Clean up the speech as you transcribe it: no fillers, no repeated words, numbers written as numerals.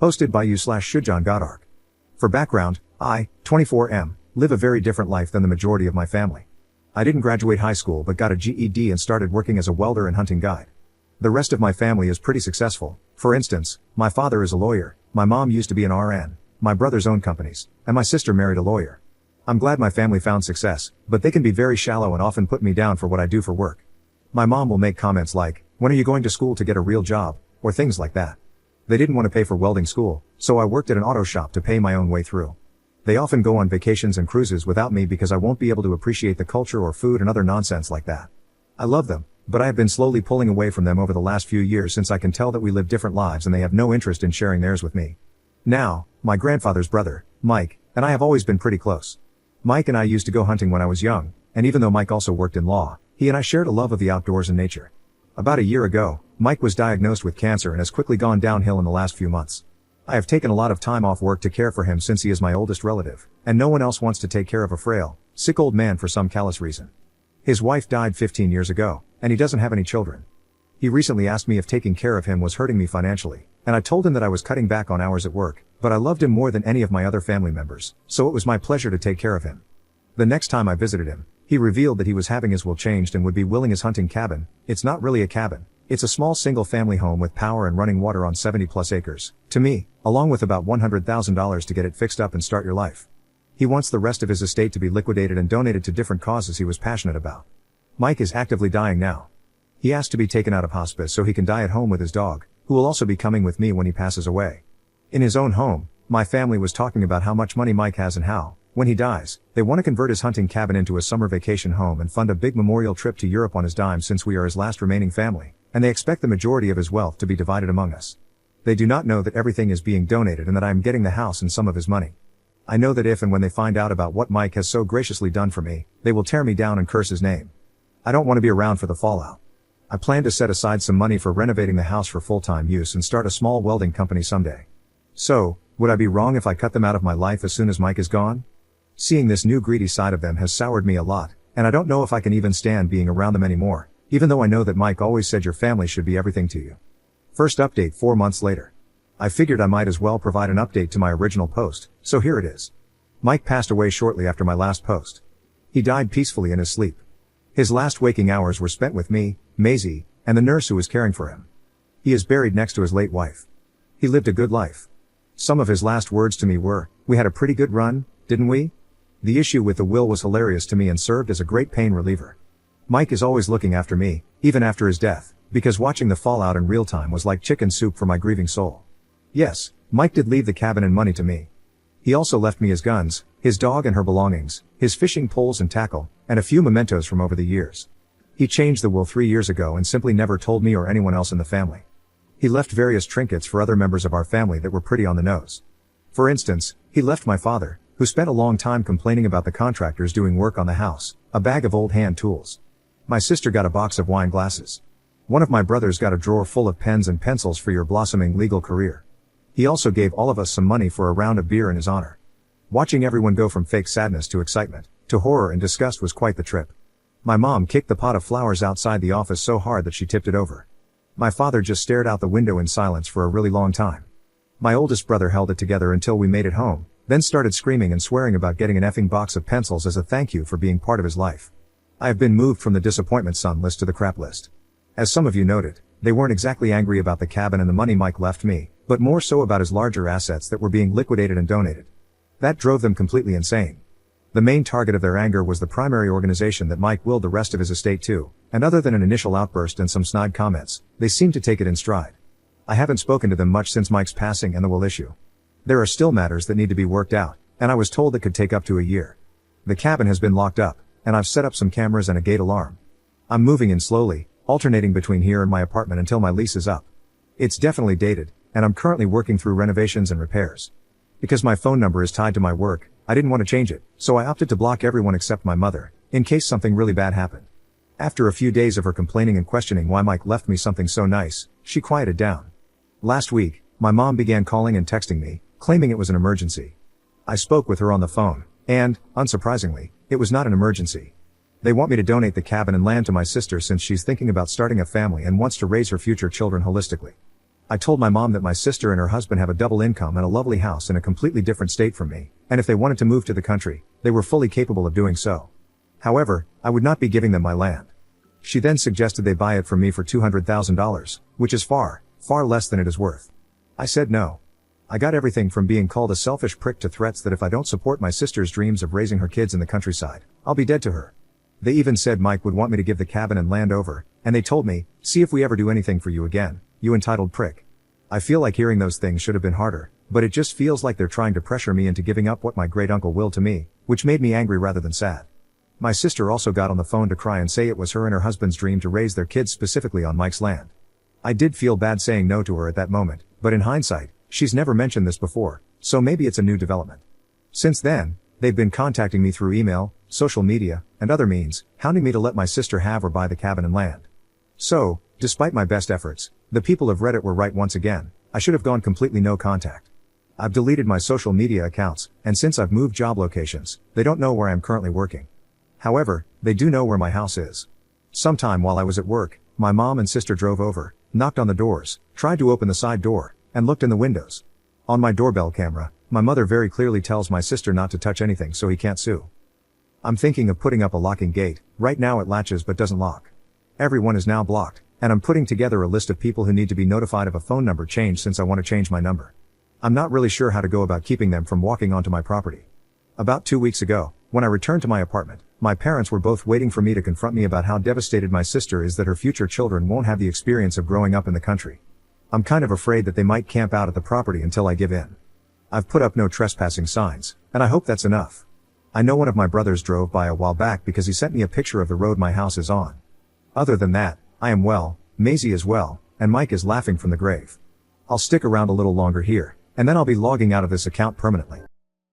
Hosted by you/Shujaan Godark. For background, I, 24M, live a very different life than the majority of my family. I didn't graduate high school but got a GED and started working as a welder and hunting guide. The rest of my family is pretty successful. For instance, my father is a lawyer, my mom used to be an RN, my brothers own companies, and my sister married a lawyer. I'm glad my family found success, but they can be very shallow and often put me down for what I do for work. My mom will make comments like, "When are you going to school to get a real job?" or things like that. They didn't want to pay for welding school, so I worked at an auto shop to pay my own way through. They often go on vacations and cruises without me because I won't be able to appreciate the culture or food and other nonsense like that. I love them, but I have been slowly pulling away from them over the last few years since I can tell that we live different lives and they have no interest in sharing theirs with me. Now, my grandfather's brother, Mike, and I have always been pretty close. Mike and I used to go hunting when I was young, and even though Mike also worked in law, he and I shared a love of the outdoors and nature. About a year ago, Mike was diagnosed with cancer and has quickly gone downhill in the last few months. I have taken a lot of time off work to care for him since he is my oldest relative, and no one else wants to take care of a frail, sick old man for some callous reason. His wife died 15 years ago, and he doesn't have any children. He recently asked me if taking care of him was hurting me financially, and I told him that I was cutting back on hours at work, but I loved him more than any of my other family members, so it was my pleasure to take care of him. The next time I visited him, he revealed that he was having his will changed and would be willing his hunting cabin. It's not really a cabin. It's a small single-family home with power and running water on 70-plus acres, to me, along with about $100,000 to get it fixed up and start your life. He wants the rest of his estate to be liquidated and donated to different causes he was passionate about. Mike is actively dying now. He asked to be taken out of hospice so he can die at home with his dog, who will also be coming with me when he passes away. In his own home, my family was talking about how much money Mike has and how, when he dies, they want to convert his hunting cabin into a summer vacation home and fund a big memorial trip to Europe on his dime since we are his last remaining family, and they expect the majority of his wealth to be divided among us. They do not know that everything is being donated and that I am getting the house and some of his money. I know that if and when they find out about what Mike has so graciously done for me, they will tear me down and curse his name. I don't want to be around for the fallout. I plan to set aside some money for renovating the house for full-time use and start a small welding company someday. So, would I be wrong if I cut them out of my life as soon as Mike is gone? Seeing this new greedy side of them has soured me a lot, and I don't know if I can even stand being around them anymore, even though I know that Mike always said your family should be everything to you. First update 4 months later. I figured I might as well provide an update to my original post, so here it is. Mike passed away shortly after my last post. He died peacefully in his sleep. His last waking hours were spent with me, Maisie, and the nurse who was caring for him. He is buried next to his late wife. He lived a good life. Some of his last words to me were, "We had a pretty good run, didn't we?" The issue with the will was hilarious to me and served as a great pain reliever. Mike is always looking after me, even after his death, because watching the fallout in real time was like chicken soup for my grieving soul. Yes, Mike did leave the cabin and money to me. He also left me his guns, his dog and her belongings, his fishing poles and tackle, and a few mementos from over the years. He changed the will 3 years ago and simply never told me or anyone else in the family. He left various trinkets for other members of our family that were pretty on the nose. For instance, he left my father, who spent a long time complaining about the contractors doing work on the house, a bag of old hand tools. My sister got a box of wine glasses. One of my brothers got a drawer full of pens and pencils for your blossoming legal career. He also gave all of us some money for a round of beer in his honor. Watching everyone go from fake sadness to excitement, to horror and disgust was quite the trip. My mom kicked the pot of flowers outside the office so hard that she tipped it over. My father just stared out the window in silence for a really long time. My oldest brother held it together until we made it home, then started screaming and swearing about getting an effing box of pencils as a thank you for being part of his life. I have been moved from the disappointment son list to the crap list. As some of you noted, they weren't exactly angry about the cabin and the money Mike left me, but more so about his larger assets that were being liquidated and donated. That drove them completely insane. The main target of their anger was the primary organization that Mike willed the rest of his estate to, and other than an initial outburst and some snide comments, they seemed to take it in stride. I haven't spoken to them much since Mike's passing and the will issue. There are still matters that need to be worked out, and I was told it could take up to a year. The cabin has been locked up, and I've set up some cameras and a gate alarm. I'm moving in slowly, alternating between here and my apartment until my lease is up. It's definitely dated, and I'm currently working through renovations and repairs. Because my phone number is tied to my work, I didn't want to change it, so I opted to block everyone except my mother, in case something really bad happened. After a few days of her complaining and questioning why Mike left me something so nice, she quieted down. Last week, my mom began calling and texting me, claiming it was an emergency. I spoke with her on the phone, and, unsurprisingly, it was not an emergency. They want me to donate the cabin and land to my sister since she's thinking about starting a family and wants to raise her future children holistically. I told my mom that my sister and her husband have a double income and a lovely house in a completely different state from me, and if they wanted to move to the country, they were fully capable of doing so. However, I would not be giving them my land. She then suggested they buy it from me for $200,000, which is far, far less than it is worth. I said no. I got everything from being called a selfish prick to threats that if I don't support my sister's dreams of raising her kids in the countryside, I'll be dead to her. They even said Mike would want me to give the cabin and land over, and they told me, see if we ever do anything for you again, you entitled prick. I feel like hearing those things should have been harder, but it just feels like they're trying to pressure me into giving up what my great uncle willed to me, which made me angry rather than sad. My sister also got on the phone to cry and say it was her and her husband's dream to raise their kids specifically on Mike's land. I did feel bad saying no to her at that moment, but in hindsight, she's never mentioned this before, so maybe it's a new development. Since then, they've been contacting me through email, social media, and other means, hounding me to let my sister have or buy the cabin and land. So, despite my best efforts, the people of Reddit were right once again. I should have gone completely no contact. I've deleted my social media accounts, and since I've moved job locations, they don't know where I'm currently working. However, they do know where my house is. Sometime while I was at work, my mom and sister drove over, knocked on the doors, tried to open the side door, and looked in the windows. On my doorbell camera, my mother very clearly tells my sister not to touch anything so he can't sue. I'm thinking of putting up a locking gate. Right now it latches but doesn't lock. Everyone is now blocked, and I'm putting together a list of people who need to be notified of a phone number change since I want to change my number. I'm not really sure how to go about keeping them from walking onto my property. About 2 weeks ago, when I returned to my apartment, my parents were both waiting for me to confront me about how devastated my sister is that her future children won't have the experience of growing up in the country. I'm kind of afraid that they might camp out at the property until I give in. I've put up no trespassing signs, and I hope that's enough. I know one of my brothers drove by a while back because he sent me a picture of the road my house is on. Other than that, I am well, Maisie is well, and Mike is laughing from the grave. I'll stick around a little longer here, and then I'll be logging out of this account permanently.